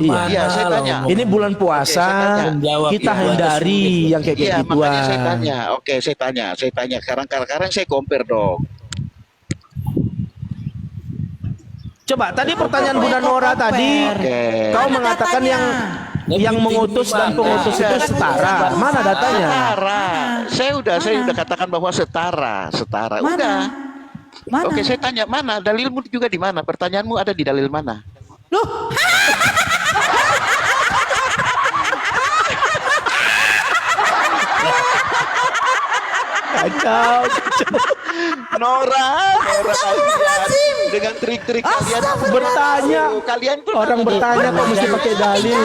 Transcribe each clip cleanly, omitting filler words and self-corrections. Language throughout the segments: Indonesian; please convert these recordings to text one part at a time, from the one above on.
Iya, saya tanya. Ini bulan puasa, kita hindari yang kayak Iya, gituan. makanya saya tanya. Oke, saya tanya. Sekarang saya compare dong. Coba tadi pertanyaan Bunda Nora tadi, kau mengatakan yang mengutus dan pengutus itu setara. Mana datanya? Setara. Saya udah katakan bahwa setara. Udah. Oke, saya tanya mana? Dalilmu juga di mana? Pertanyaanmu ada di dalil mana? Loh. Kacau. Nora kalian dengan trik-trik kalian Bertanya. kalian tuh Orang bertanya kok mesti pakai dalil.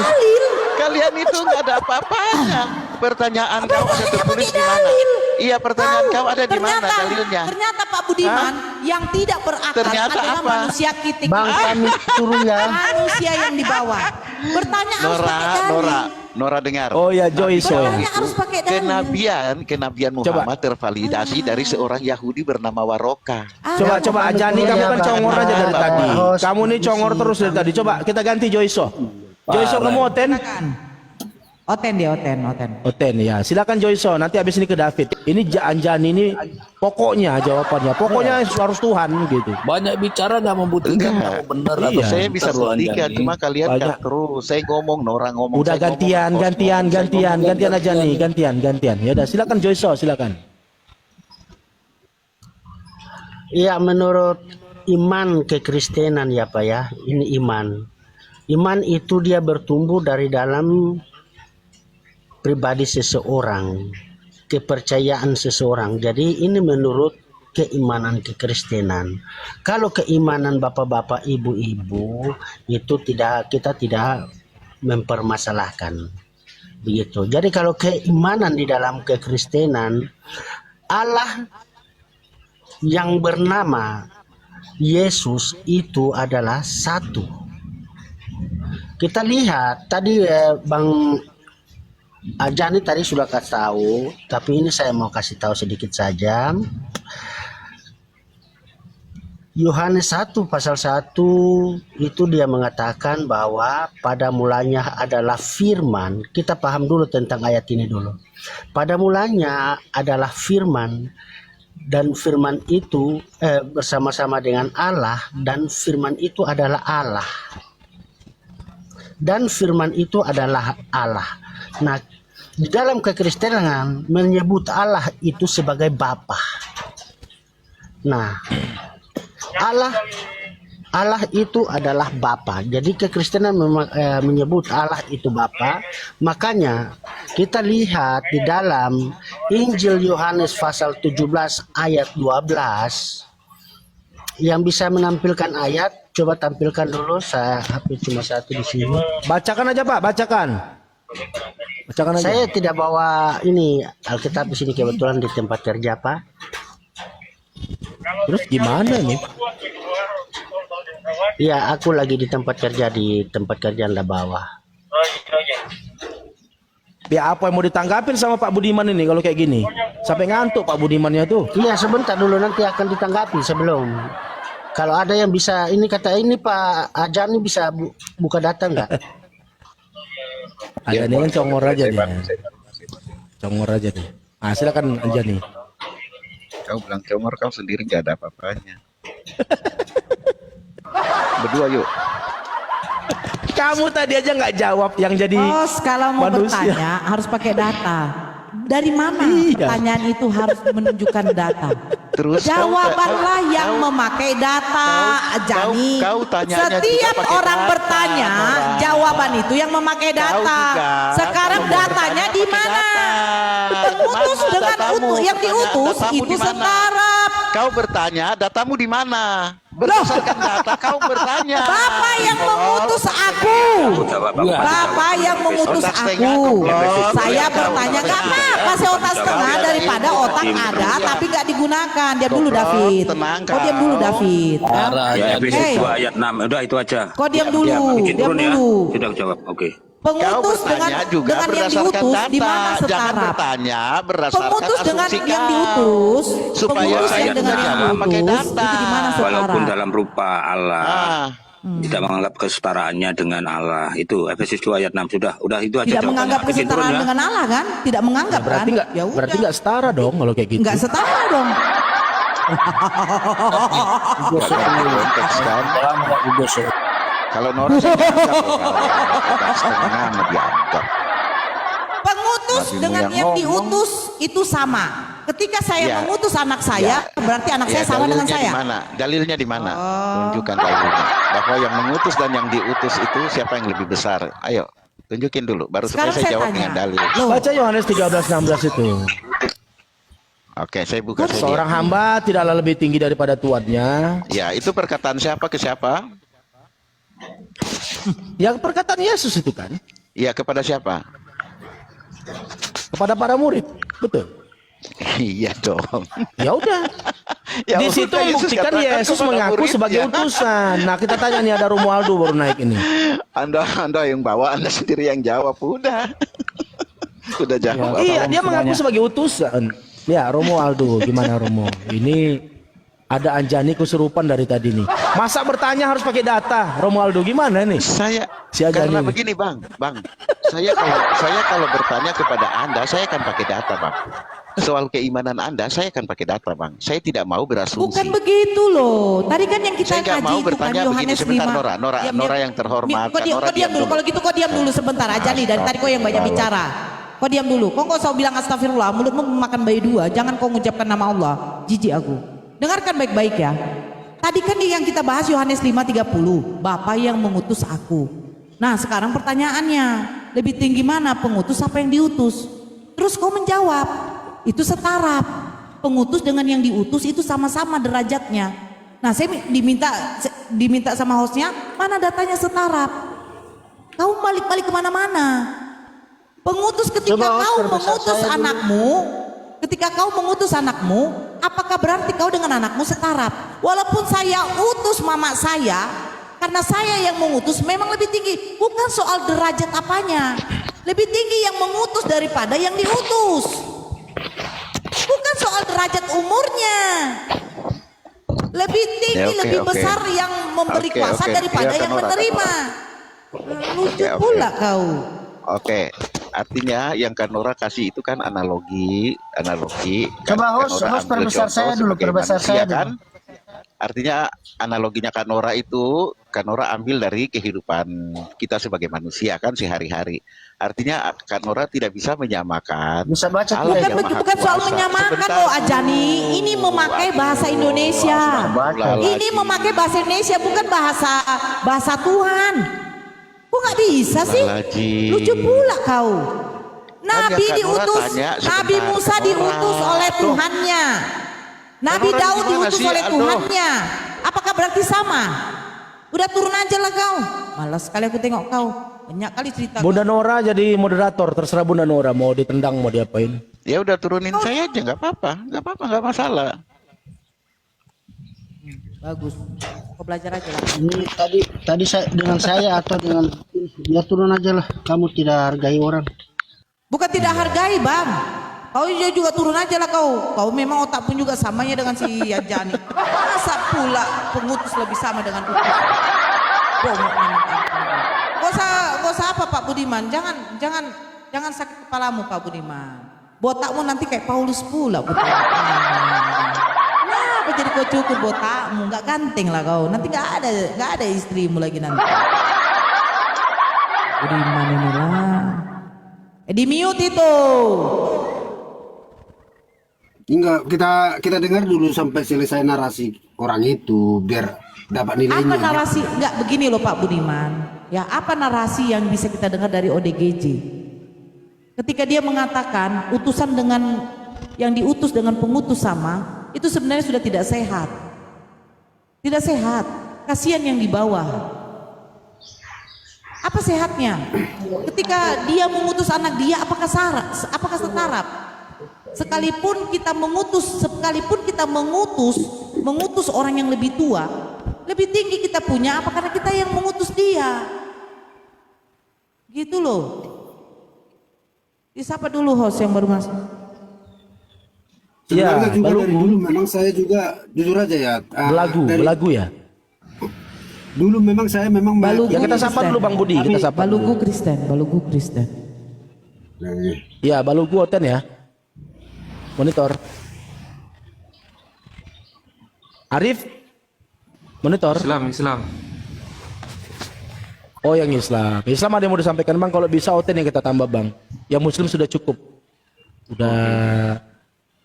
kalian itu nggak ada apa-apanya. Pertanyaan kau ada tertulis di mana? Iya, pertanyaan kau ada di mana dalilnya? Ternyata Pak Budiman yang tidak berakal Ternyata adalah apa? manusia kitik. Bang kami turun ya. Manusia yang di bawah. Bertanya harus pakai dalil. Nora dengar. Oh ya, Joyce. Bertanya harus pakai dalil. Kenabian Muhammad tervalidasi dari seorang Yahudi bernama Waroka. Coba Ajani, kamu kan congor aja dari tadi. Kamu nih congor terus dari tadi. Coba kita ganti Joyce. Joyce, kamu Oten? Oten dia, Oten. Oten ya. Silakan Joyce. Nanti habis ini ke David. Ini Anjani ini pokoknya jawabannya. Pokoknya harus Tuhan gitu. Banyak bicara nggak membuktikan Enggak. kalau benar Iya. atau Saya bisa terlalu buktikan, Anjani. cuma kalian Banyak. kan terus. Saya ngomong, Nora ngomong. Udah saya gantian Ajani. Ya udah, silakan Joyce, silakan. Iya, menurut iman kekristenan ya Pak ya, ini iman. Iman itu dia bertumbuh dari dalam pribadi seseorang, kepercayaan seseorang. Jadi ini menurut keimanan kekristenan. Kalau keimanan bapak-bapak, ibu-ibu itu kita tidak mempermasalahkan. Begitu. Jadi kalau keimanan di dalam kekristenan, Allah yang bernama Yesus itu adalah satu. Kita lihat tadi Bang Ajani tadi sudah kasih tahu, tapi ini saya mau kasih tahu sedikit saja. Yohanes 1 pasal 1 itu dia mengatakan bahwa pada mulanya adalah firman. Kita paham dulu tentang ayat ini dulu. Pada mulanya adalah firman, dan firman itu bersama-sama dengan Allah, dan firman itu adalah Allah. Dan firman itu adalah Allah. Nah, di dalam kekristenan menyebut Allah itu sebagai Bapa. Nah, Allah itu adalah Bapa. Jadi kekristenan menyebut Allah itu Bapa. Makanya kita lihat di dalam Injil Yohanes pasal 17 ayat 12. Yang bisa menampilkan ayat, coba tampilkan dulu. Saya HP cuma satu di sini. Bacakan aja Pak, bacakan aja. Saya tidak bawa ini Alkitab di sini, kebetulan di tempat kerja Pak. Terus gimana nih? Iya, aku lagi di tempat kerja Anda bawa. Ya apa yang mau ditanggapin sama Pak Budiman ini kalau kayak gini? Sampai ngantuk Pak Budimannya tuh. Iya, sebentar dulu nanti akan ditanggapi sebelum. Kalau ada yang bisa ini kata ini Pak Ajani bisa buka data enggak? Ajani kan congor aja nih. Congor aja nih. Ah, silakan Ajani. Kau bilang congor, kau sendiri nggak ada apa-apanya. Berdua yuk. Kamu tadi aja nggak jawab yang jadi Bos, kalau mau manusia. bertanya harus pakai data. Dari mana pertanyaan itu harus menunjukkan data? Terus Jawabanlah yang memakai data, Jani. kau tanyanya Setiap juga pakai orang data, bertanya, Nora. jawaban itu yang memakai data. juga. Sekarang Kau datanya di pakai mana? data. Pengutus Mana dengan datamu? yang diutus Datamu itu di mana? setara. Kau bertanya, datamu di mana? Berdasarkan data kau bertanya. Bapak yang mengutus aku. Bapak yang mengutus Otak setengah, aku. goblok. Saya bertanya gak apa-apa sih otak setengah daripada otak ada tapi gak digunakan. Diam dulu David. tenang, Kau diam dulu kau. David. Parah, Ya, Ajani. Efesus Hey. 2 ayat 6. Udah itu aja. Kau diam Ya, dulu. bikin Diam turun ya. dulu. Sudah jawab. Oke. Pengutus dengan Kau bertanya juga yang berdasarkan diutus data. di mana Jangan setara? bertanya berdasarkan Pengutus dengan asumsi yang kau. diutus, Supaya pengutus saya yang dengan tidak yang jawab pakai diutus data. itu di mana setara? Walaupun dalam rupa Allah. Ah, Tidak menganggap kesetaraannya dengan Allah. Itu Efesus 2 ayat 6 udah itu aja. Tidak jawabannya. menganggap Bikin turun kesetaraan ya. dengan Allah kan? Tidak menganggap Berarti kan? nggak Ya udah. berarti nggak setara dong kalau kayak gitu. Nggak setara dong. Gosok Ada konteks kan. dalam nggak digosok. Kalau Nora saya dianggap loh, kalau setengah mau dianggap. Pengutus Nabimu dengan yang yang ngomong. diutus itu sama. Ketika saya Ya. mengutus anak saya, berarti anak saya sama dengan dalilnya saya. di mana? Dalilnya di mana? Oh. Tunjukkan dalilnya. Bahwa yang mengutus dan yang diutus itu siapa yang lebih besar? Ayo, tunjukin dulu. Baru supaya Sekarang saya saya jawab tanya. dengan dalil. Loh, Baca Yohanes 13:16 itu. Oke, saya buka. Saya Seorang lihat. hamba tidaklah lebih tinggi daripada tuannya. Ya, itu perkataan siapa ke siapa? Yang perkataan Yesus itu kan Ya, kepada siapa? kepada para murid. Betul. Iya dong. Ya udah. Ya Di situ udah, membuktikan katakan Yesus kepada mengaku muridnya. sebagai utusan. Nah, kita tanya nih, ada Romualdo baru naik ini. Anda yang bawa, Anda sendiri yang jawab. Udah. Udah jawab. Iya, dia mengaku sebagai utusan. Ya, Romualdo, gimana Romo? Ini ada Anjani kesurupan dari tadi nih. Masa bertanya harus pakai data? Romualdo gimana nih? Saya Si Ajani karena nih. begini bang, saya kalau bertanya kepada Anda, saya akan pakai data bang. Soal keimanan Anda, saya akan pakai data bang. Saya tidak mau berasumsi. bukan begitu loh. Tadi kan yang kita Saya nggak kaji mau itu kan bertanya begini. Yohanes 5. Sebentar, Nora Diam, Nora diam. yang terhormat. Kok diam, Nora kok diam dulu. Kalau gitu kok diam dulu sebentar aja nih. Dari tadi kok yang banyak bicara. Kok diam dulu. Kok nggak usah bilang astagfirullah. Mulutmu makan bayi dua. Jangan kau mengucapkan nama Allah. Jijik aku. Dengarkan baik-baik ya. Tadi kan yang kita bahas Yohanes 5:30. Bapa yang mengutus aku. Nah sekarang pertanyaannya. Lebih tinggi mana pengutus apa yang diutus? Terus kau menjawab. Itu setara. Pengutus dengan yang diutus itu sama-sama derajatnya. Nah saya diminta sama hostnya. Mana datanya setara? Kau balik-balik kemana-mana. Pengutus ketika Coba, host, kau terbesar mengutus saya dulu. anakmu, ketika kau mengutus anakmu, apakah berarti kau dengan anakmu setara? Walaupun saya utus mama saya, karena saya yang mengutus memang lebih tinggi. Bukan soal derajat apanya. Lebih tinggi yang mengutus daripada yang diutus. Bukan soal derajat umurnya. Lebih tinggi, Ya, oke, lebih oke. besar yang memberi Oke, kuasa oke. daripada Iya, yang Nora, menerima. Lucu Oke. pula kau. Oke, artinya yang Kanora kasih itu kan analogi. Coba host Kanora ambil perbesar contoh saya dulu, sebagai perbesar manusia, saya dulu. kan? Artinya analoginya Kanora itu Kanora ambil dari kehidupan kita sebagai manusia kan sehari-hari. Artinya Kanora tidak bisa menyamakan. Bisa baca Allah tidak? yang Bukan, Maha bukan soal Kuasa. menyamakan Sebentar. loh Ajani. Ini memakai bahasa Indonesia. Ini memakai bahasa Indonesia bukan bahasa Tuhan. Kok nggak bisa sih? Astagfirullahaladzim. Lucu pula kau. Nabi Kak Nora diutus, tanya Nabi sebentar, Musa Kak Nora. diutus oleh Loh. Tuhannya. Nabi Kak Nora Daud gimana diutus sih? oleh Aduh. Tuhannya. Apakah berarti sama? Udah turun aja lah kau. Malas sekali aku tengok kau. Banyak kali cerita. Bunda Nora jadi moderator, terserah Bunda Nora mau ditendang mau diapain. Ya udah turunin saya aja, nggak apa-apa, nggak masalah. Bagus. Kau belajar aja lah. Ini tadi saya dengan saya atau dengan ya turun aja lah. Kamu tidak hargai orang. Bukan tidak hargai bang. Kau juga turun aja lah kau. Kau memang otak pun juga samanya dengan si Ajani. Masa pula pengutus lebih sama dengan utus. Bongok memang kau. Gak usah apa Pak Budiman. Jangan sakit kepalamu Pak Budiman. Botakmu nanti kayak Paulus pula. Kenapa jadi kau cukur botakmu? Gak ganteng lah kau. Nanti gak ada istrimu lagi nanti. Budiman inilah. Di mute itu. Enggak, kita dengar dulu sampai selesai narasi orang itu biar dapat nilainya. Apa narasi? Enggak begini loh Pak Budiman. Ya, apa narasi yang bisa kita dengar dari ODGJ? Ketika dia mengatakan utusan dengan yang diutus dengan pengutus sama, itu sebenarnya sudah tidak sehat. Tidak sehat. Kasihan yang di bawah. Apa sehatnya? Ketika dia mengutus anak dia, apakah setara? Sekalipun kita mengutus orang yang lebih tua, lebih tinggi kita punya apa karena kita yang mengutus dia. Gitu loh. Disapa dulu host yang baru masuk. Sebenarnya juga baru dari dulu memang saya juga jujur aja ya. belagu ya. Dulu memang saya memang Balugu Ya kita sapa Kristen. dulu Bang Budi, kita sapa. Balugu Kristen, Balugu Kristen. Ya, Balugu Oten ya. Monitor. Arif. Monitor. Islam. Oh, yang Islam. Islam ada yang mau disampaikan Bang, kalau bisa Oten yang kita tambah Bang. Yang Muslim sudah cukup. Udah.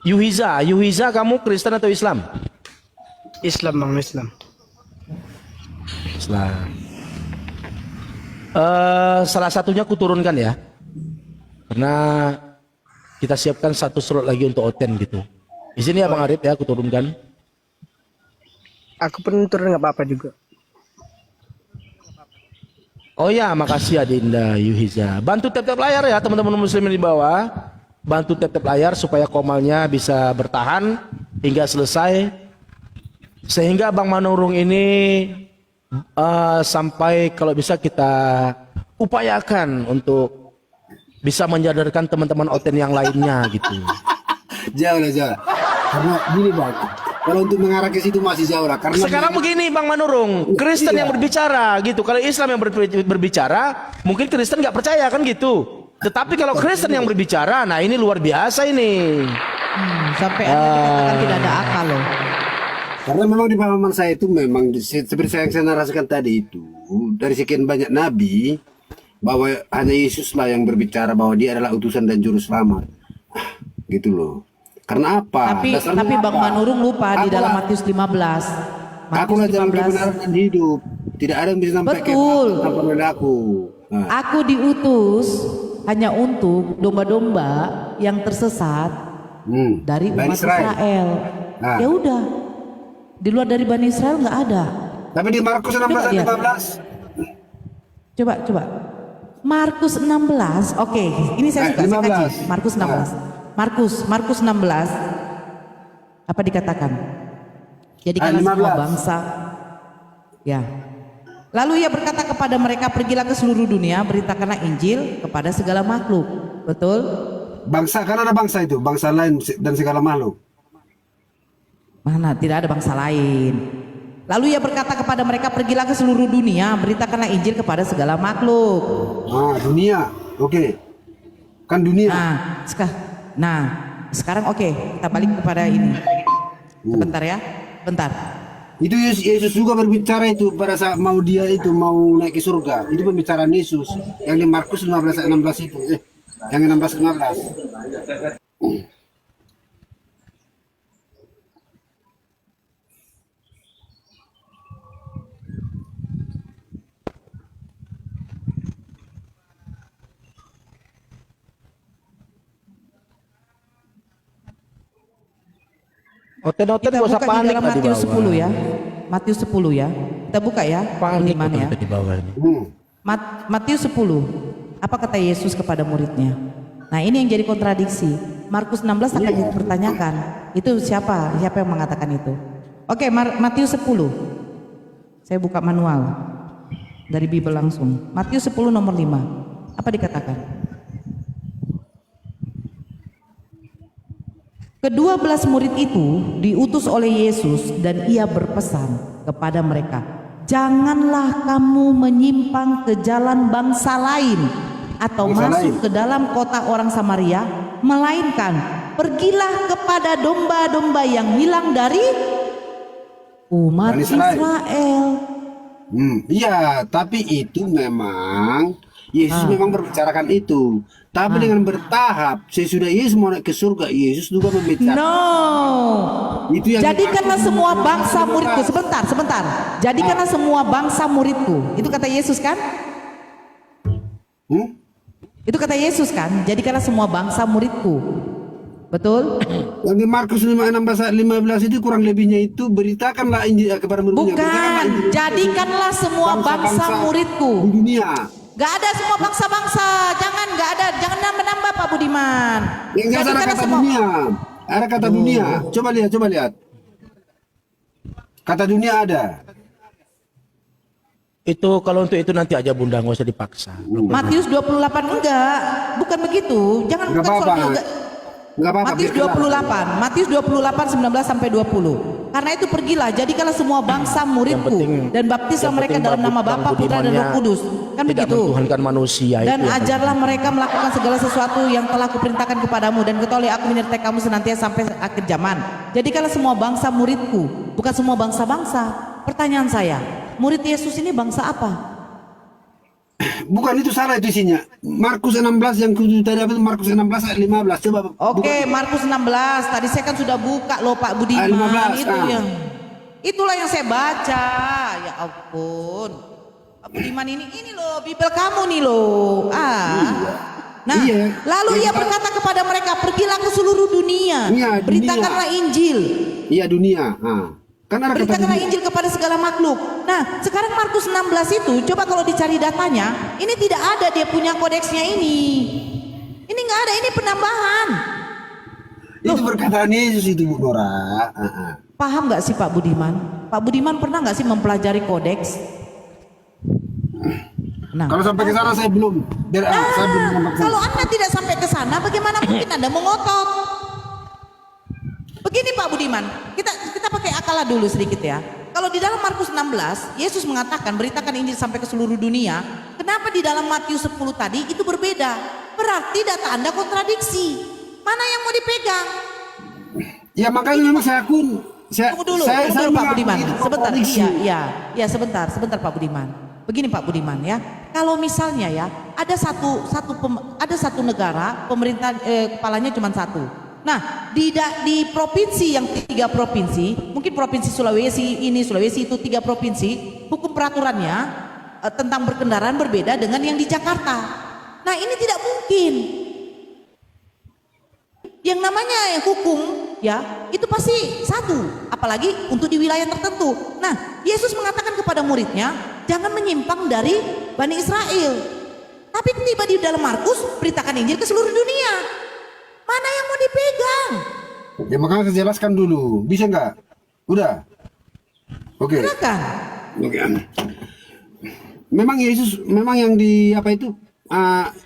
Yuhiza kamu Kristen atau Islam? Islam Bang, Islam. Islam. Salah satunya kuturunkan ya. Karena kita siapkan satu slot lagi untuk Oten gitu. Di sini ya Bang Arif ya, kuturunkan. Aku pun turun nggak apa-apa juga. Oh ya, makasih Adinda Yuhiza. Bantu tap-tap layar ya teman-teman muslim di bawah. Bantu tap-tap layar supaya komalnya bisa bertahan hingga selesai. Sehingga Bang Manurung ini sampai kalau bisa kita upayakan untuk bisa menyadarkan teman-teman Oten yang lainnya gitu. Jauh lah. Karena gini Bang, kalau untuk mengarah ke situ masih jauh lah. Karena Sekarang begini Bang Manurung, Kristen yang berbicara gitu. Kalau Islam yang berbicara, mungkin Kristen nggak percaya kan gitu. Tetapi kalau Kristen yang berbicara, nah ini luar biasa ini. Sampai Anda dikatakan tidak ada akal loh. Karena memang di pemahaman saya itu memang seperti yang saya narasikan tadi itu, dari sekian banyak nabi, bahwa hanya Yesus lah yang berbicara bahwa dia adalah utusan dan juru selamat. Gitu loh. Karena apa? Tapi Bang Manurung lupa di dalam Matius 15. Akulah jalan kebenaran dan hidup. Tidak ada yang bisa sampai Betul. tanpa oleh aku. Nah, Aku diutus hanya untuk domba-domba yang tersesat dari Bani umat Israel. Nah. Ya udah. Di luar dari Bani Israel nggak ada. tapi di Markus 16 Coba ayat lihat. 15. Coba. Markus 16. Oke, ini saya suka. Saya 15. kaji. Markus 16. Markus 16. Apa dikatakan? Jadikanlah Ayat semua 15. bangsa. Ya. Lalu ia berkata kepada mereka, pergilah ke seluruh dunia, beritakanlah Injil kepada segala makhluk. Betul? Bangsa, kan ada bangsa itu, bangsa lain dan segala makhluk. Mana? Tidak ada bangsa lain. Lalu ia berkata kepada mereka, pergilah ke seluruh dunia, beritakanlah Injil kepada segala makhluk. Dunia. Oke. Kan dunia. Nah, sekarang oke, kita balik kepada ini. Sebentar ya, bentar. Itu Yesus juga berbicara itu pada saat mau dia itu mau naik ke surga. Itu pembicaraan Yesus yang di Markus 15 ayat 16 itu. Yang 16 15. Oten-oten Kita gak usah buka di panik dalam lah di Matius bawah. 10 ya. Matius 10 ya. Kita buka ya. Panik Gimana ya? di bawah ini. Matius 10. Apa kata Yesus kepada muridnya? Nah, ini yang jadi kontradiksi. Markus 16 akan dipertanyakan. Itu siapa? Siapa yang mengatakan itu? Oke, Matius 10. Saya buka manual dari Bible langsung. Matius 10 nomor 5. Apa dikatakan? Kedua-belas murid itu diutus oleh Yesus dan ia berpesan kepada mereka, janganlah kamu menyimpang ke jalan bangsa lain atau masuk ke dalam kota orang Samaria, melainkan pergilah kepada domba-domba yang hilang dari umat Israel. Iya, tapi itu memang Yesus memang berbicarakan itu. Tapi dengan bertahap, sesudah Yesus mau naik ke surga, Yesus juga membicarakan. No. Itu yang Jadikanlah semua bangsa muridku. Sebentar. Jadikanlah semua bangsa muridku. Itu kata Yesus kan? Itu kata Yesus kan? Jadikanlah semua bangsa muridku. Betul? Yang di Markus 15 itu kurang lebihnya itu beritakanlah Injil kepada muridnya. Bukan. Jadikanlah semua bangsa muridku. Di dunia. Gak ada semua bangsa-bangsa. Jangan nambah-nambah Pak Budiman. Yang jelas ada kata dunia. Ada kata dunia. Coba lihat. Kata dunia ada. Itu kalau untuk itu nanti aja Bunda, nggak usah dipaksa. Matius 28 enggak. Bukan begitu. Jangan Enggak bukan apa-apa. soal enggak. Enggak apa-apa. Matius 28 19 sampai 20. Karena itu pergilah, jadikanlah semua bangsa muridku penting- dan baptislah yang mereka penting dalam nama Bang Bapa, Putra dan Roh Budimannya Kudus. Kan tidak begitu. mentuhankan manusia Dan itu yang ajarlah mereka melakukan segala sesuatu yang telah kuperintahkan kepadamu, dan ketahuilah aku menyertai kamu senantiasa sampai akhir zaman. Jadikanlah semua bangsa muridku, bukan semua bangsa-bangsa. Pertanyaan saya, murid Yesus ini bangsa apa? Bukan, itu salah itu isinya. Markus 16 yang kudu tadi apa itu, Markus 16 ayat 15. Coba. Oke, Markus 16. Tadi saya kan sudah buka loh Pak Budiman. 15, Itu itulah yang saya baca. Ya ampun. Pak Budiman ini loh Bibel kamu nih loh. Nah, Iya. lalu ia berkata kepada mereka, pergilah ke seluruh dunia, Iya, dunia. beritakanlah Injil. Iya, dunia. Kan ada kata Beritakanlah dunia. Injil kepada segala makhluk. Nah, sekarang Markus 16 itu, coba kalau dicari datanya, ini tidak ada dia punya kodeksnya ini. Ini nggak ada, ini penambahan. Itu perkataan Yesus itu, Bu Nora. Paham nggak sih Pak Budiman? Pak Budiman pernah nggak sih mempelajari kodeks? Nah, Kalau sampai ke sana saya belum. Saya belum menambahkan. kalau Anda tidak sampai ke sana, bagaimana mungkin Anda mengotot? Begini Pak Budiman, kita pakai akal dulu sedikit ya. Kalau di dalam Markus 16, Yesus mengatakan beritakan Injil sampai ke seluruh dunia. Kenapa di dalam Matius 10 tadi itu berbeda? Berarti data Anda kontradiksi. Mana yang mau dipegang? Ya makanya memang saya akun. Tunggu dulu Pak Budiman. Sebentar, iya sebentar Pak Budiman. Begini Pak Budiman ya, kalau misalnya ya ada satu negara pemerintah kepalanya cuma satu. Nah di provinsi yang 3 provinsi, mungkin provinsi Sulawesi ini, Sulawesi itu 3 provinsi, hukum peraturannya tentang berkendaraan berbeda dengan yang di Jakarta. Nah ini tidak mungkin. Yang namanya hukum ya itu pasti satu, apalagi untuk di wilayah tertentu. Nah Yesus mengatakan kepada muridnya, jangan menyimpang dari Bani Israel. Tapi tiba di dalam Markus, beritakan Injil ke seluruh dunia. Mana yang mau dipegang? Ya makanya saya jelaskan dulu. Bisa nggak? Udah. Oke. Silakan. Oke. Memang Yesus, memang yang di apa itu?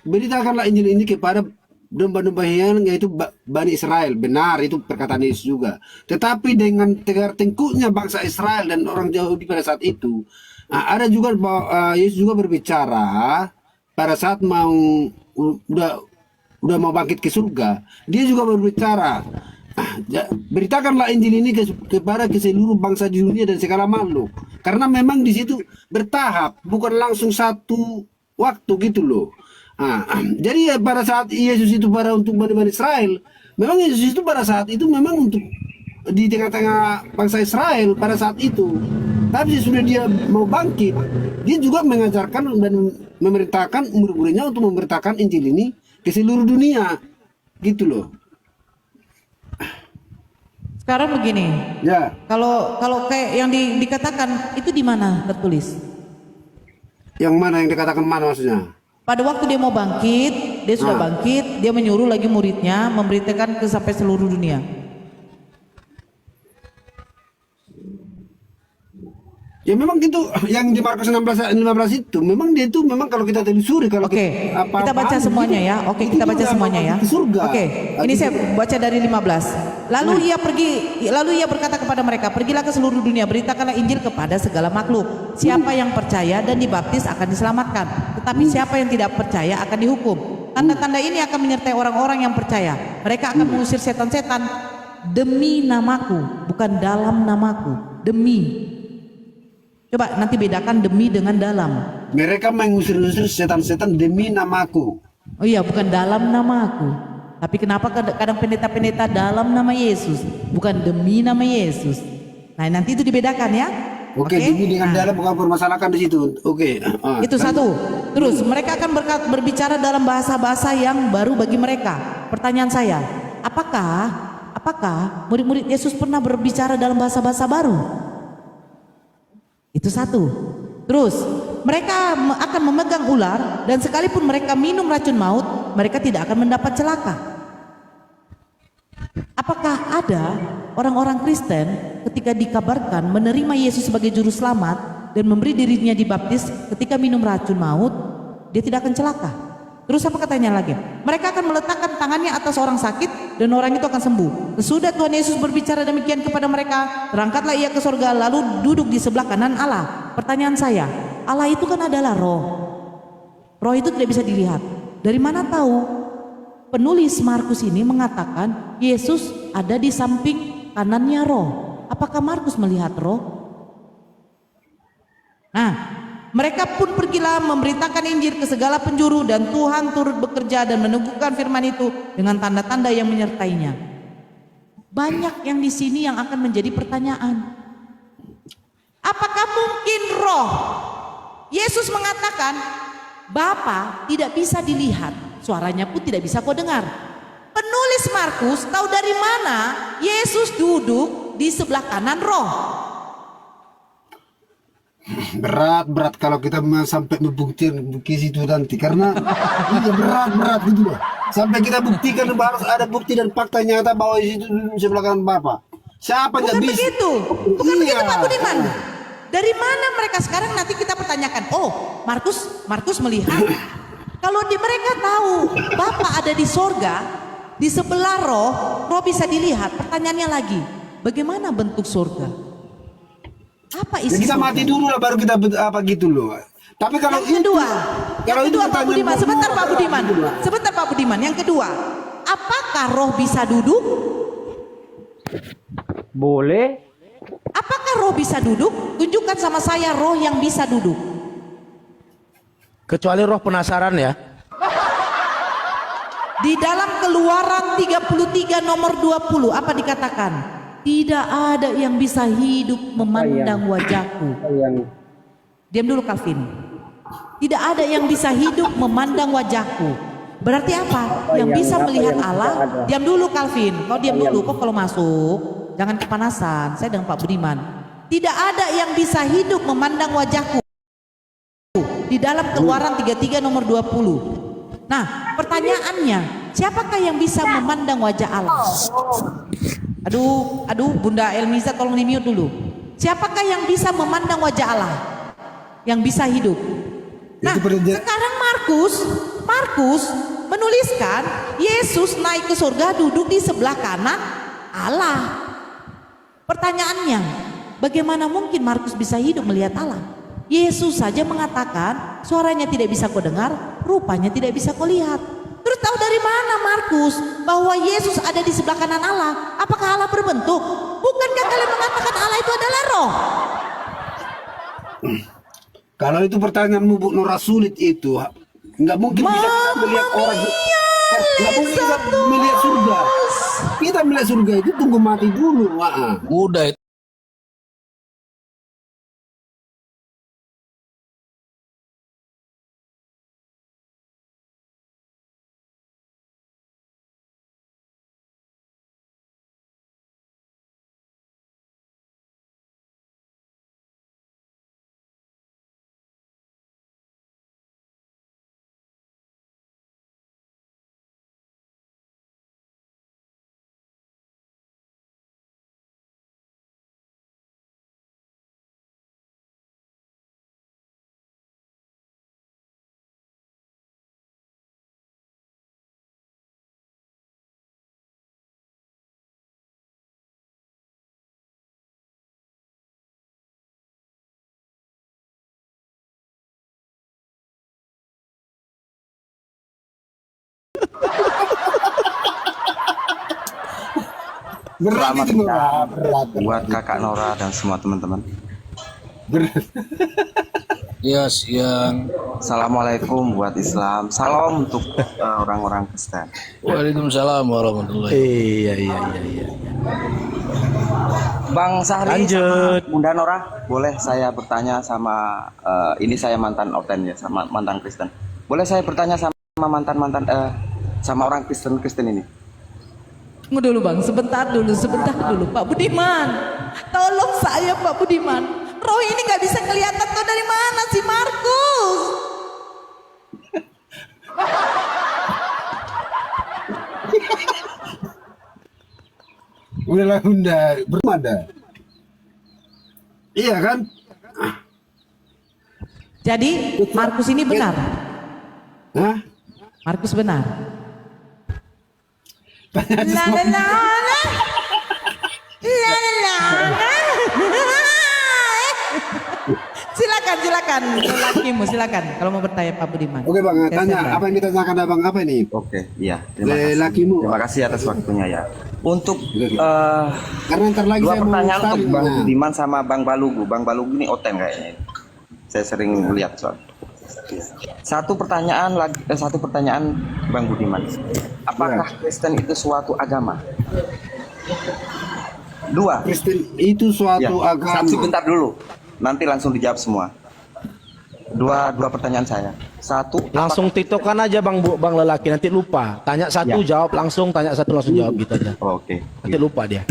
Beritakanlah Injil ini kepada domba-domba yang yaitu Bani Israel. Benar, itu perkataan Yesus juga. Tetapi dengan tegar tengkuknya bangsa Israel dan orang Yahudi pada saat itu, ada juga bahwa Yesus juga berbicara pada saat udah mau bangkit ke surga. Dia juga berbicara, beritakanlah Injil ini kepada seluruh bangsa di dunia dan segala makhluk. Karena memang di situ bertahap, bukan langsung satu waktu gitu loh. Jadi ya pada saat Yesus itu untuk Bani Israel, memang Yesus itu pada saat itu memang untuk di tengah-tengah bangsa Israel pada saat itu. Tapi sudah dia mau bangkit, dia juga mengajarkan dan memerintahkan murid-muridnya untuk memberitakan Injil ini ke seluruh dunia, gitu loh. Sekarang begini, Ya, kalau kayak yang dikatakan itu di mana tertulis? yang mana yang dikatakan mana maksudnya? Pada waktu dia mau bangkit, dia sudah bangkit, dia menyuruh lagi muridnya memberitakan ke sampai seluruh dunia. Ya memang gitu, yang di Markus 16 ayat 15 itu memang dia itu memang kalau kita telusuri kalau Oke, kita baca semuanya ya. Oke, kita baca semuanya ya. Oke, ini saya baca dari 15. Lalu ia berkata kepada mereka, pergilah ke seluruh dunia, beritakanlah Injil kepada segala makhluk. Siapa yang percaya dan dibaptis akan diselamatkan, tetapi siapa yang tidak percaya akan dihukum. Tanda-tanda ini akan menyertai orang-orang yang percaya. Mereka akan mengusir setan-setan demi namaku, bukan dalam namaku, demi. Coba nanti bedakan demi dengan dalam. mereka mengusir-usir setan-setan demi namaku. Oh iya, bukan dalam namaku. Tapi kenapa kadang pendeta-pendeta dalam nama Yesus, bukan demi nama Yesus. Nah, nanti itu dibedakan ya. Oke, demi dengan dalam bukan permasalahkan di situ. Oke. Itu satu. Terus mereka akan berbicara dalam bahasa-bahasa yang baru bagi mereka. Pertanyaan saya, apakah murid-murid Yesus pernah berbicara dalam bahasa-bahasa baru? Itu satu. Terus mereka akan memegang ular, dan sekalipun mereka minum racun maut, mereka tidak akan mendapat celaka. Apakah ada orang-orang Kristen ketika dikabarkan menerima Yesus sebagai juru selamat dan memberi dirinya dibaptis, ketika minum racun maut dia tidak akan celaka? Terus apa katanya lagi? Mereka akan meletakkan tangannya atas orang sakit dan orang itu akan sembuh. Sesudah Tuhan Yesus berbicara demikian kepada mereka, terangkatlah ia ke surga lalu duduk di sebelah kanan Allah. Pertanyaan saya, Allah itu kan adalah roh. Roh itu tidak bisa dilihat. Dari mana tahu? Penulis Markus ini mengatakan Yesus ada di samping kanannya roh. Apakah Markus melihat roh? Nah, mereka pun pergilah memberitakan Injil ke segala penjuru dan Tuhan turut bekerja dan meneguhkan firman itu dengan tanda-tanda yang menyertainya. Banyak yang di sini yang akan menjadi pertanyaan. Apakah mungkin roh? Yesus mengatakan, Bapa tidak bisa dilihat, suaranya pun tidak bisa kau dengar. Penulis Markus tahu dari mana Yesus duduk di sebelah kanan roh. Berat kalau kita sampai membuktikan bukti itu nanti, karena ini berat gitu loh. Sampai kita buktikan harus ada bukti dan fakta nyata bahwa itu sebelah kanan Bapak. Siapa Bukan yang bisa? begitu, bukan Iya. begitu Pak Budiman. Dari mana mereka sekarang nanti kita pertanyakan? Oh, Markus melihat. Kalau mereka tahu Bapak ada di sorga, di sebelah roh bisa dilihat. Pertanyaannya lagi, bagaimana bentuk sorga? Apa isi Kita surga? mati dulu lah baru kita apa gitu loh. Tapi kalau Yang kedua, kalau itu Pak pertanyaan Budiman, sebentar Pak Budiman, sebentar Pak Budiman. Yang kedua, apakah roh bisa duduk? Boleh. Apakah roh bisa duduk? Tunjukkan sama saya roh yang bisa duduk. Kecuali roh penasaran ya. Di dalam Keluaran 33 nomor 20 apa dikatakan? Tidak ada yang bisa hidup memandang wajahku. Diam dulu Calvin. Tidak ada yang bisa hidup memandang wajahku. Berarti apa? Yang bisa melihat Allah. Diam dulu Calvin. Kau diam dulu. Kau kalau masuk jangan kepanasan. Saya dengan Pak Budiman. Tidak ada yang bisa hidup memandang wajahku. Di dalam Keluaran 33 nomor 20. Nah, pertanyaannya, siapakah yang bisa memandang wajah Allah? Aduh, Bunda Elmiza tolong di-mute dulu. Siapakah yang bisa memandang wajah Allah? Yang bisa hidup. Nah, sekarang Markus menuliskan Yesus naik ke surga duduk di sebelah kanan Allah. Pertanyaannya, bagaimana mungkin Markus bisa hidup melihat Allah? Yesus saja mengatakan suaranya tidak bisa kau dengar, rupanya tidak bisa kau lihat. Terus tahu dari mana Markus bahwa Yesus ada di sebelah kanan Allah? Apakah Allah berbentuk? Bukankah kalian mengatakan Allah itu adalah roh? Kalau itu pertanyaanmu Bu Nora sulit itu, nggak mungkin bisa melihat orang, nggak mungkin bisa melihat surga. Kita melihat surga itu tunggu mati dulu, Wak. Udah itu. Berat Selamat itu, Nora. Berat. buat kakak Nora dan semua teman-teman. Berat. Ya, siang. Assalamualaikum buat Islam. Salam untuk orang-orang Kristen. Waalaikumsalam warahmatullahi. Iya. Bang Sahri, Lanjut. sama Bunda Nora, boleh saya bertanya sama ini saya mantan Oten ya, sama mantan Kristen. Boleh saya bertanya sama mantan sama orang Kristen ini? Tunggu dulu Bang, sebentar dulu Pak Budiman. Tolong saya Pak Budiman. Roh ini nggak bisa kelihatan tuh dari mana sih Markus? Udahlah Bunda, bermada. Iya kan? Jadi Markus ini benar. Hah? Markus benar. La la la la. La la la. Silakan lelakimu, silakan kalau mau bertanya Pak Budiman. Oke Bang, Saya tanya standby. apa yang ditanyakan Abang apa ini? Oke, iya. Terima kasih. Lelakimu. Terima kasih atas waktunya ya. Untuk Karena ntar lagi dua saya mau pertanyaan untuk saling, Bang nah. Budiman sama Bang Balugu. Bang Balugu ini oten kayaknya. Saya sering lihat soal. Satu pertanyaan Bang Budiman. Apakah Kristen itu suatu agama? Dua. Kristen itu suatu agama. Satu bentar dulu. Nanti langsung dijawab semua. Dua pertanyaan saya. Satu. Langsung tiktokan aja bang lelaki, nanti lupa. Tanya satu Ya. jawab langsung, tanya satu langsung jawab gitu aja. Oke. Nanti lupa dia.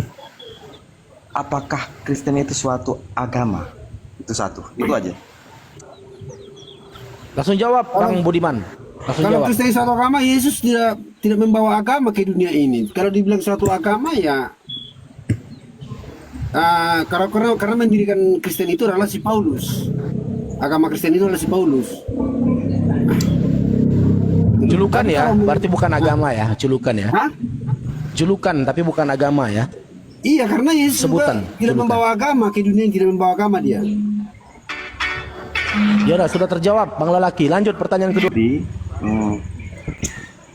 Apakah Kristen itu suatu agama? Itu satu. Itu aja. Langsung jawab Bang Budiman. Langsung Kalau jawab. Kristen itu suatu agama, Yesus tidak membawa agama ke dunia ini. Kalau dibilang suatu agama ya, karena mendirikan Kristen itu adalah si Paulus. Agama Kristen itu adalah si Paulus. Julukan ya, berarti bukan agama ya, julukan ya. Hah? Julukan tapi bukan agama ya. Iya, karena Yesus juga Sebutan, tidak julukan. membawa agama ke dunia ini, tidak membawa agama dia. Ya udah, sudah terjawab Bang lelaki. Lanjut pertanyaan kedua. Jadi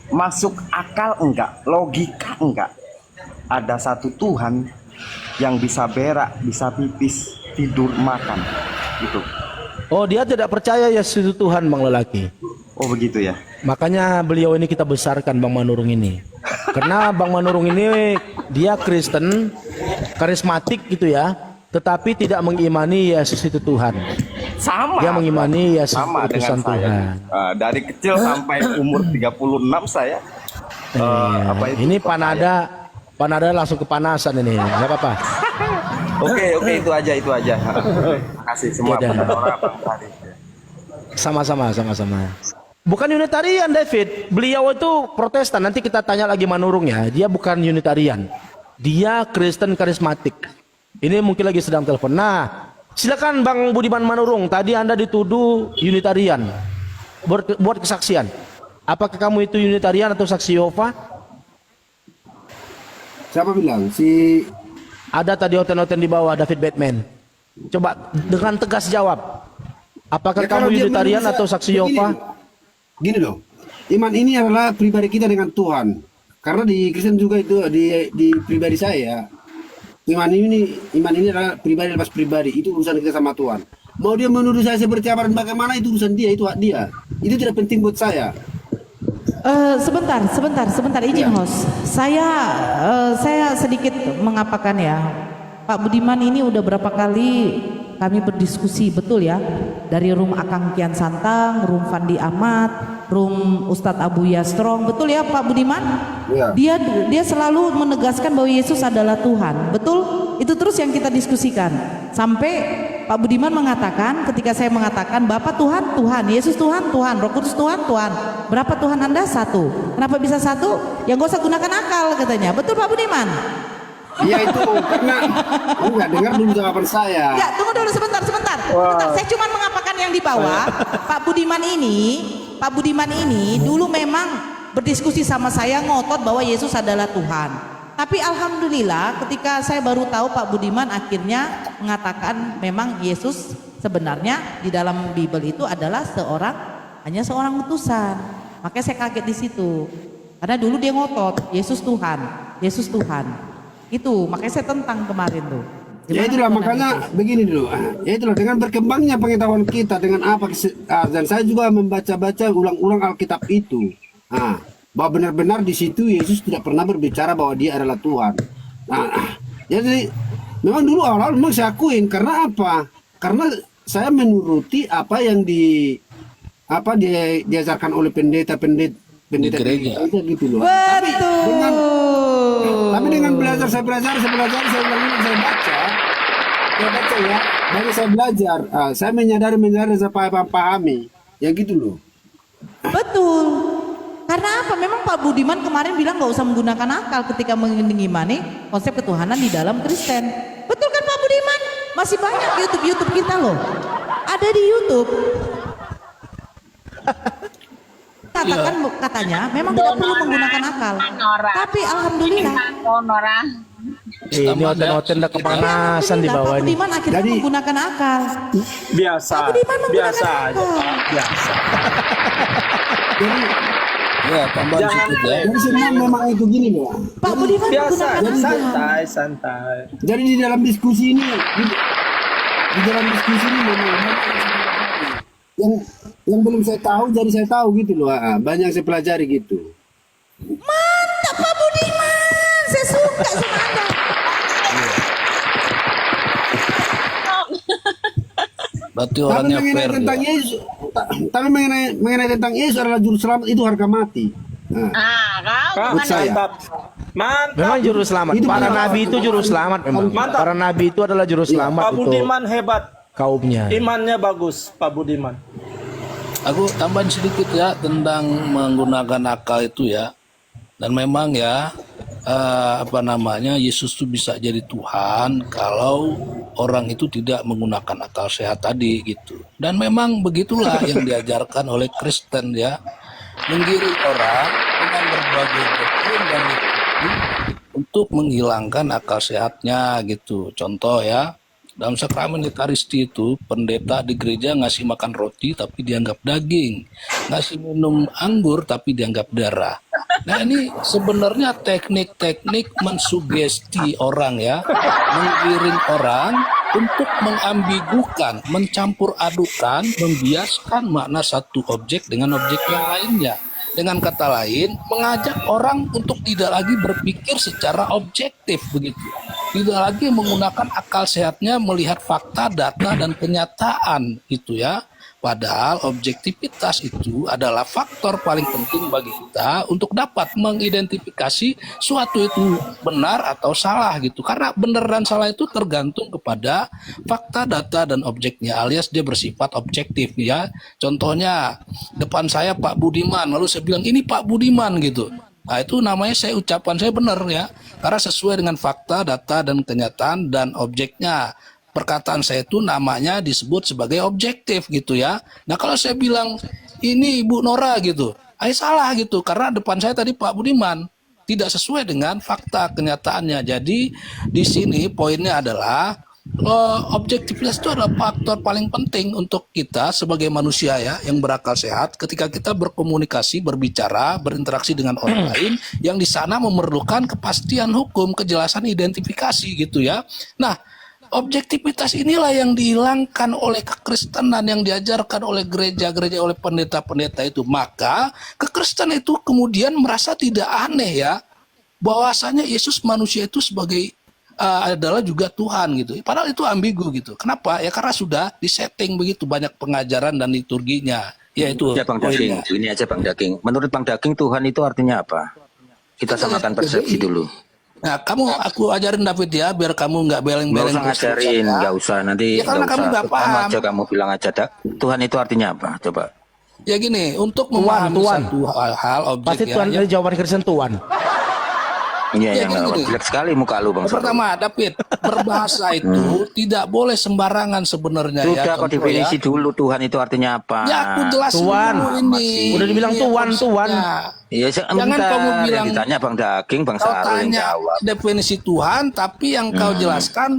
masuk akal enggak? Logika enggak? Ada satu Tuhan yang bisa berak, bisa pipis, tidur, makan, gitu. Oh, dia tidak percaya ya itu Tuhan Bang lelaki. Oh begitu ya. Makanya beliau ini kita besarkan Bang Manurung ini. Karena Bang Manurung ini dia Kristen, karismatik gitu ya, tetapi tidak mengimani Yesus itu Tuhan. Sama. Dia mengimani Yesus sama utusan dengan saya. Tuhan. Dari kecil sampai umur 36 saya. Apa itu? Ini Panada langsung kepanasan ini, nggak apa-apa. Oke, itu aja. Terima kasih semua Ya, dah. orang Bang Haris. Sama-sama. Bukan Unitarian David, beliau itu Protestan. Nanti kita tanya lagi Manurung ya. Dia bukan Unitarian, dia Kristen karismatik. Ini mungkin lagi sedang telepon. Nah, silakan Bang Budiman Manurung. Tadi Anda dituduh Unitarian, buat kesaksian. Apakah kamu itu Unitarian atau saksi Yehova? Siapa bilang? Ada tadi hotel-hotel di bawah David Batman. Coba dengan tegas jawab. Apakah Ya, kalau kamu dia Unitarian menurut atau saya- saksi Yehova? Gini loh, iman ini adalah pribadi kita dengan Tuhan. Karena di Kristen juga itu di pribadi saya, iman ini adalah pribadi lepas pribadi. Itu urusan kita sama Tuhan. Mau dia menuduh saya seperti apa dan bagaimana, itu urusan dia, itu hak dia. Itu tidak penting buat saya. Sebentar, izin host. Saya sedikit mengapakan ya. Pak Budiman ini udah berapa kali kami berdiskusi, betul ya, dari room Akang Kian Santang, room Fandi Ahmad, room Ustadz Abu Yastrong, betul ya Pak Budiman? Ya. Dia selalu menegaskan bahwa Yesus adalah Tuhan, betul? Itu terus yang kita diskusikan sampai Pak Budiman mengatakan, ketika saya mengatakan Bapak Tuhan, Tuhan, Yesus Tuhan, Tuhan, Roh Kudus Tuhan, Tuhan, berapa Tuhan Anda? Satu. Kenapa bisa satu? Ya gak usah gunakan akal katanya, betul Pak Budiman? Iya itu karena enggak dengar dulu jawaban saya. Ya, tunggu dulu sebentar. Saya cuma mengapakan yang di bawah. Pak Budiman ini dulu memang berdiskusi sama saya, ngotot bahwa Yesus adalah Tuhan. Tapi alhamdulillah ketika saya baru tahu Pak Budiman akhirnya mengatakan memang Yesus sebenarnya di dalam Bible itu adalah hanya seorang utusan. Makanya saya kaget di situ. Karena dulu dia ngotot, Yesus Tuhan. Itu makanya saya tentang kemarin tuh. Ya itulah makanya begini dulu. Ya itulah dengan berkembangnya pengetahuan kita dengan apa dan saya juga membaca-baca ulang-ulang Alkitab itu. Bahwa benar-benar di situ Yesus tidak pernah berbicara bahwa dia adalah Tuhan. Jadi memang dulu awal-awal memang saya akuin karena apa? Karena saya menuruti apa yang diajarkan oleh pendeta gereja. gitu loh. Betul. Tapi dengan saya belajar, saya baca ya. Dari saya belajar, saya menyadari saya pahami, ya gitu loh. Betul. Karena apa? Memang Pak Budiman kemarin bilang nggak usah menggunakan akal ketika mengimani konsep ketuhanan di dalam Kristen. Betul kan Pak Budiman? Masih banyak YouTube kita loh. Ada di YouTube. katakan katanya memang tidak perlu menggunakan akal. Tapi alhamdulillah. Ini hotel-hotel udah kepanasan di bawah Pak ini. Budiman akhirnya Jadi- menggunakan akal. Biasa. Pak Budiman menggunakan Biasa aja. akal. Biasa. Ya, tambahan Jangan sedikit ya. Jadi sebenarnya memang itu gini loh. Pak Budiman Biasa menggunakan aja. akal. Santai, santai. Jadi di dalam diskusi ini, di dalam diskusi ini memang yang belum saya tahu, jadi saya tahu gitu loh. Banyak saya pelajari gitu. Mantap Pak Budiman. Saya suka sama Anda. Berarti Tapi orangnya mengenai fair. tentang Ya. Yesus, tapi mengenai tentang Yesus adalah juru selamat itu harga mati. Nah, menurut saya. Mantap. Mantap. Memang juru selamat. Itu Para benar. nabi itu juru selamat memang. Mantap. Para nabi itu adalah juru selamat Pak untuk Budiman hebat. kaumnya. Imannya bagus, Pak Budiman. Aku tambahin sedikit ya tentang menggunakan akal itu ya. Dan memang ya Yesus itu bisa jadi Tuhan kalau orang itu tidak menggunakan akal sehat tadi gitu. Dan memang begitulah yang diajarkan oleh Kristen ya, menggiring orang dengan berbagai doktrin dan liturgi untuk menghilangkan akal sehatnya gitu. Contoh ya, dalam sakramen Ekaristi itu pendeta di gereja ngasih makan roti tapi dianggap daging, ngasih minum anggur tapi dianggap darah. Nah ini sebenarnya teknik-teknik mensugesti orang ya, menggiring orang untuk mengambigukan, mencampur adukan, membiaskan makna satu objek dengan objek yang lainnya. Dengan kata lain, mengajak orang untuk tidak lagi berpikir secara objektif begitu. Tidak lagi menggunakan akal sehatnya melihat fakta, data, dan kenyataan gitu ya. Padahal objektivitas itu adalah faktor paling penting bagi kita untuk dapat mengidentifikasi suatu itu benar atau salah gitu. Karena benar dan salah itu tergantung kepada fakta, data, dan objeknya, alias dia bersifat objektif ya. Contohnya depan saya Pak Budiman, lalu saya bilang ini Pak Budiman gitu. Nah itu namanya ucapan saya benar ya. Karena sesuai dengan fakta, data, dan kenyataan dan objeknya. Perkataan saya itu namanya disebut sebagai objektif gitu ya. Nah kalau saya bilang ini Ibu Nora gitu, salah gitu karena depan saya tadi Pak Budiman tidak sesuai dengan fakta kenyataannya. Jadi di sini poinnya adalah objektivitas itu adalah faktor paling penting untuk kita sebagai manusia ya yang berakal sehat ketika kita berkomunikasi, berbicara, berinteraksi dengan orang lain yang di sana memerlukan kepastian hukum, kejelasan identifikasi gitu ya. Nah, objektivitas inilah yang dihilangkan oleh kekristenan yang diajarkan oleh gereja-gereja, oleh pendeta-pendeta itu. Maka kekristenan itu kemudian merasa tidak aneh ya, bahwasanya Yesus manusia itu sebagai adalah juga Tuhan gitu. Padahal itu ambigu gitu. Kenapa? Ya karena sudah disetting begitu banyak pengajaran dan liturginya. Ya itu. Ya Bang Daging, ini aja Bang Daging. Menurut Bang Daging Tuhan itu artinya apa? Kita samakan persepsi dulu. Nah, aku ajarin David ya, biar kamu nggak Nggak beleng-beleng. usah ngajarin, nggak usah. Nanti Ya, karena nggak kamu usah. nggak paham. Kamu aja kamu bilang aja, Tuhan itu artinya apa? Coba. Ya gini, untuk memahami Tuan. satu hal objek Pasti ya, Tuhan ya. dari jawaban Kristen Tuhan. Iya, Ya, yang gini. jelek sekali muka lu Bang. Yang pertama, David, berbahasa itu tidak boleh sembarangan sebenarnya ya. Sudah kok Contoh definisi ya. dulu Tuhan itu artinya apa? Ya aku jelasin Tuan. dulu ini. Udah dibilang Ini Tuan, Tuan. konsepnya. Iya, Jangan sebentar. kamu bilang Yang ditanya Bang Daging, Bang kau Saru yang tanya jawab. definisi Tuhan, tapi yang kau jelaskan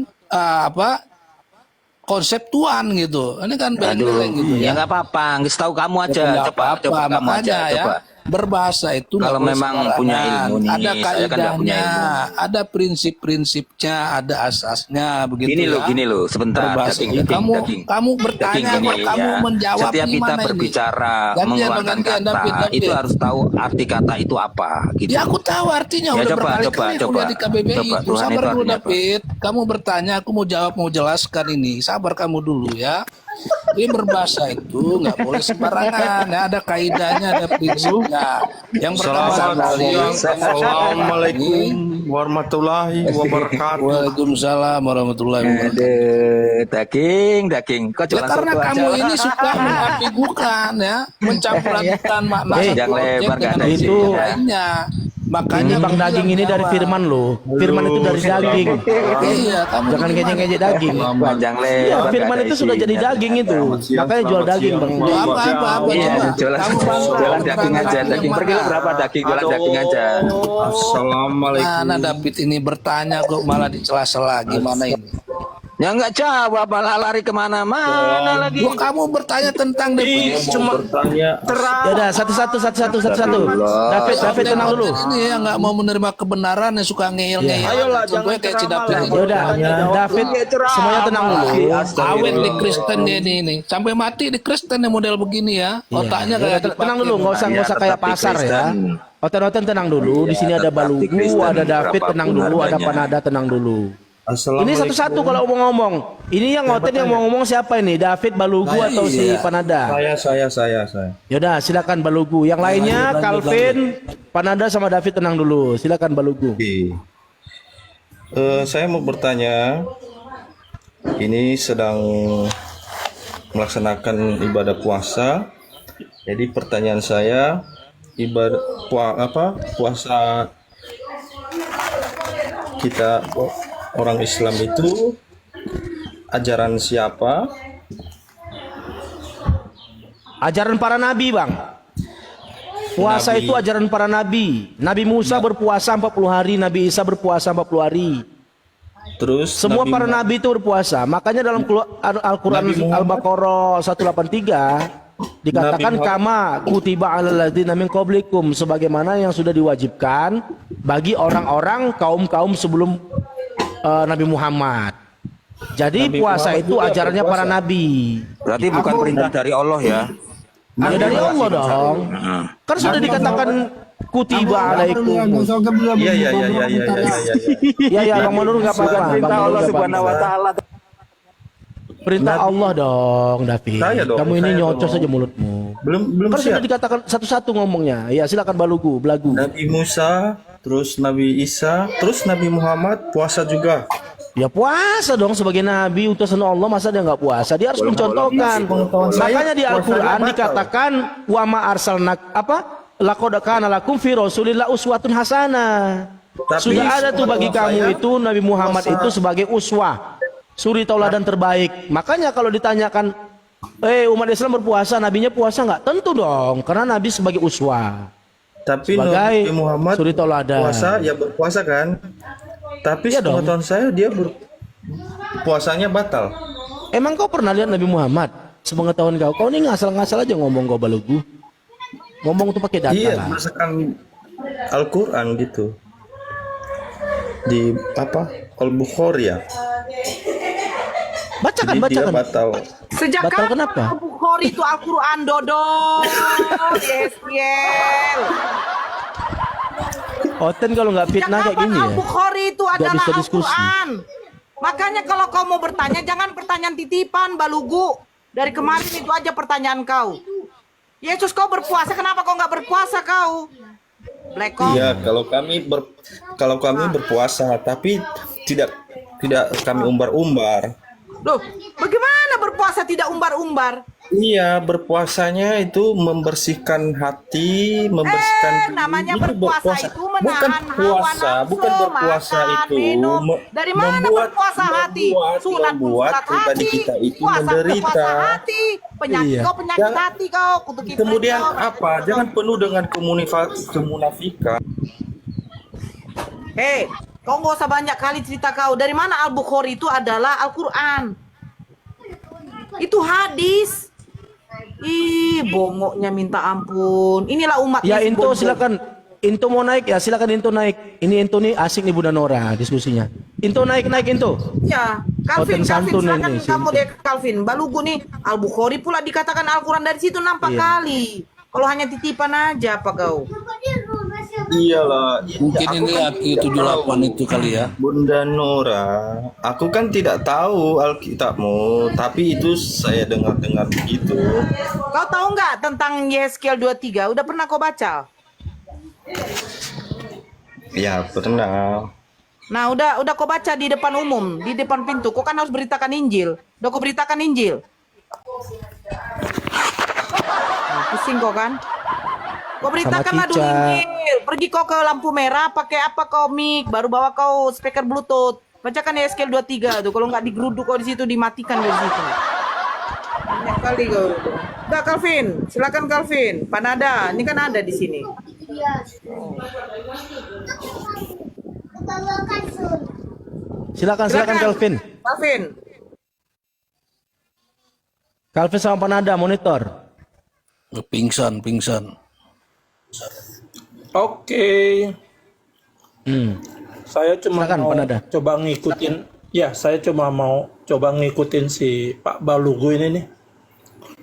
konsep Tuhan gitu. Ini kan Aduh, beleng-beleng gitu ya ya. nggak apa-apa. Nggak tahu kamu aja. Nggak Coba apa-apa, kamu aja. makanya ya. Coba. Berbahasa itu Kalau nggak boleh memang sembarangan. punya ilmu nih, ada saya kan nggak punya kaidahnya, ilmu. ada prinsip-prinsipnya, ada asasnya begitu Gini ya. loh, sebentar. Berbahasa. Daging, Kamu bertanya, Daging, kok kamu ya. menjawab Setiap kita gimana ini? berbicara, Gantian, mengeluarkan gantian, kata, David. itu harus tahu arti kata itu apa. Gitu. Ya aku tahu artinya, Ya, udah coba, berkali-kali coba. kuliah di KBBI Coba, itu. Tuhan Sabar itu dulu artinya apa? David, kamu bertanya, aku mau jawab, mau jelaskan ini. Sabar kamu dulu ya. Ini berbahasa itu nggak boleh sembarangan. Ya, ada kaidahnya, ada prinsipnya. Yang pertama sekali, Assalamualaikum warahmatullahi wabarakatuh. Waalaikumsalam warahmatullahi wabarakatuh. Daging. Kok Ya jualan karena soto kamu aja? ini suka mengambigukan ya, mencampur adukan makna satu Yang objek lebar dengan nggak ada objek isinya. lainnya. Makanya Bang, daging ini dari firman loh. Firman itu dari daging. Iya, kamu Jangan ngejek-ngejek daging. Panjang lebar. Iya, nggak firman ada itu sudah jadi isinya. daging itu. Makanya jual daging, Bang. apa Iya, coba. jualan Kamu Bang, jualan daging Bang, aja. yang Daging per kilo mana? berapa daging? Jualan daging aja. Assalamualaikum. Mana David ini bertanya kok malah dicela-cela gimana ini? Ya nggak jawab, malah lari kemana-mana lagi. Loh, kamu bertanya tentang definisi. Cuma bertanya. Ya udah, satu-satu. David tenang dulu. Ini ya nggak mau menerima kebenaran yang suka ngeyel-ngeyel. Ayolah, Contohnya jangan kayak si ceramah David lah. ini. Ya udah, David semuanya tenang dulu. Awet di Kristen dia ini. Sampai mati di Kristen yang model begini ya. Otaknya Ya, kayak tenang dulu, nggak usah Ya, kayak tetap di pasar ya. Kristen. Oten-oten tenang dulu. Di sini ada tetap di Balugu, Kristen, ada David berapapun tenang dulu, ada harganya. Panada tenang dulu. Ini Assalamualaikum. satu-satu kalau mau ngomong. Ini yang Oten yang mau ngomong siapa ini? David, Balugu atau si Panada? Saya. Yaudah, silakan Balugu. Yang lainnya Calvin, Panada sama David tenang dulu. Silakan Balugu. Oke. Saya mau bertanya. Ini sedang melaksanakan ibadah puasa. Jadi pertanyaan saya, puasa kita orang Islam itu ajaran siapa? Ajaran para nabi, Bang. Puasa Nabi. itu ajaran para nabi. Nabi Musa berpuasa 40 hari, Nabi Isa berpuasa 40 hari. Terus Semua Nabi para nabi itu berpuasa. Makanya dalam Al-Quran Nabi Muhammad. Al-Baqarah 183 dikatakan Nabi kama kutiba alal ladzina min qablikum, sebagaimana yang sudah diwajibkan bagi orang-orang kaum-kaum sebelum Nabi Muhammad. Jadi Nabi puasa Muhammad itu juga ajarannya berpuasa. para nabi. Berarti bukan perintah dari Allah ya. Ya dari Allah dong. Kan sudah dikatakan kutiba alaikum. Iya. Ya Bang Manur enggak apa-apa. Bang Perintah Manur Allah nggak Subhanahu apa-apa. wa taala. Perintah Allah dong, David. Saya dong, Kamu ini saya nyocos dong. aja mulutmu. Belum Kan sudah siap. dikatakan satu-satu ngomongnya. Ya silakan Belagu. Nabi Musa, terus Nabi Isa, terus Nabi Muhammad puasa juga. Ya puasa dong sebagai nabi utusan Allah, masa dia nggak puasa? Dia harus mencontohkan. Makanya di Al-Qur'an dikatakan wa ma arsalnak laqad kana lakum fi rasulillah uswatun hasanah. Tapi Sudah ada tuh bagi kalau kamu saya itu Nabi Muhammad itu sebagai uswah, suri tauladan terbaik. Makanya kalau ditanyakan umat Islam berpuasa, nabinya puasa nggak? Tentu dong, karena nabi sebagai uswah. Tapi Sebagai Nabi Muhammad suri tauladan. puasa, ya berpuasa kan? Tapi Iya dong. sepengetahuan saya dia puasanya batal. Emang kau pernah lihat Nabi Muhammad? Sepengetahuan kau, kau ini ngasal-ngasal aja ngomong kau Belagu. Ngomong tuh pakai data Iya, lah. berdasarkan Al-Quran gitu. Di Al-Bukhari ya. Bacakan, Jadi dia bacakan. batal. Sejak Batal kapan kenapa? Al-Bukhari itu Al-Quran dodol? Yes. Oten kalau nggak Sejak fitnah kayak kapan gini ya. Al-Bukhari itu adalah bisa diskusi. Al-Quran? Makanya kalau kau mau bertanya, jangan pertanyaan titipan, Balugu. Dari kemarin itu aja pertanyaan kau. Yesus kau berpuasa, kenapa kau nggak berpuasa kau? Blackout. Iya, kalau kami berpuasa, tapi tidak kami umbar-umbar. Loh, bagaimana berpuasa tidak umbar-umbar? Iya, berpuasanya itu membersihkan hati, membersihkan diri. Namanya Itu berpuasa itu menahan bukan hawa puasa, nafsu, bukan berpuasa makan, itu. minum. Dari mana berpuasa hati? Sunat membuat sunat pribadi hati. kita itu Puasa menderita. puasa hati. Penyakit Iya. kau penyakit Jangan- hati kau. Kutuk kita Kemudian kau. apa? Jangan penuh dengan kemunafikan. Hei, kau nggak usah banyak kali cerita kau. Dari mana Al-Bukhari itu adalah Al-Quran? Itu hadis. Ih, bongoknya minta ampun. Inilah umat Ya Yesus Into bodoh. silakan. Into mau naik ya, silakan Into naik. Ini Into nih asik nih Bunda Nora diskusinya. Into naik Into. Ya, Calvin, Oten santun silakan ini, kamu sini. deh Calvin. Balugu nih, Al-Bukhari pula dikatakan Al-Quran dari situ nampak Iya. kali. Kalau hanya titipan aja apa kau? Iyalah. Mungkin aku ini kan Aki tidak 78 tahu. itu kali ya. Bunda Nora, aku kan tidak tahu Alkitabmu, tapi itu saya dengar-dengar begitu. Kau tahu nggak tentang Yeskel 23? Udah pernah kau baca? Ya, pernah. Nah, udah kau baca di depan umum, di depan pintu. Kau kan harus beritakan Injil. Udah kau beritakan Injil. Nah, pusing kau kan? Kau beritakanlah dulu Cica. Injil. Pergi kau ke lampu merah, pakai apa kau mic, baru bawa kau speaker Bluetooth. Bacakan Yeskel 23 tuh. Kalau nggak digeruduk kau di situ, dimatikan kau di situ. Banyak kali kau. Udah Calvin, silakan Calvin. Panada, ini kan ada di sini. Silakan Calvin. Calvin. Calvin sama Panada monitor. Pingsan. Oke, Hmm. saya cuma Silakan, mau Panada. coba ngikutin. Ya, saya cuma mau coba ngikutin si Pak Balugu ini nih.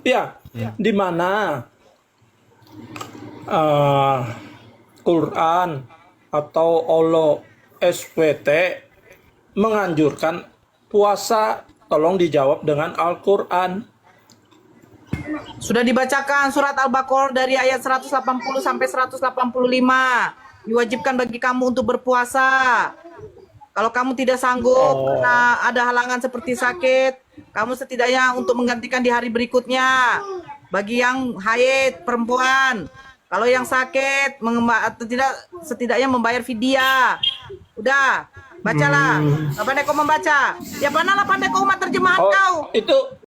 Ya, di mana Quran atau Olo SWT menganjurkan puasa, tolong dijawab dengan Al-Quran. Sudah dibacakan surat Al-Baqarah dari ayat 180 sampai 185. Diwajibkan bagi kamu untuk berpuasa. Kalau kamu tidak sanggup karena ada halangan seperti sakit, kamu setidaknya untuk menggantikan di hari berikutnya. Bagi yang haid perempuan, kalau yang sakit atau tidak setidaknya membayar fidyah. Udah, bacalah. Nggak pandai kau membaca. Ya panalah pandai kau umat terjemahan kau. Itu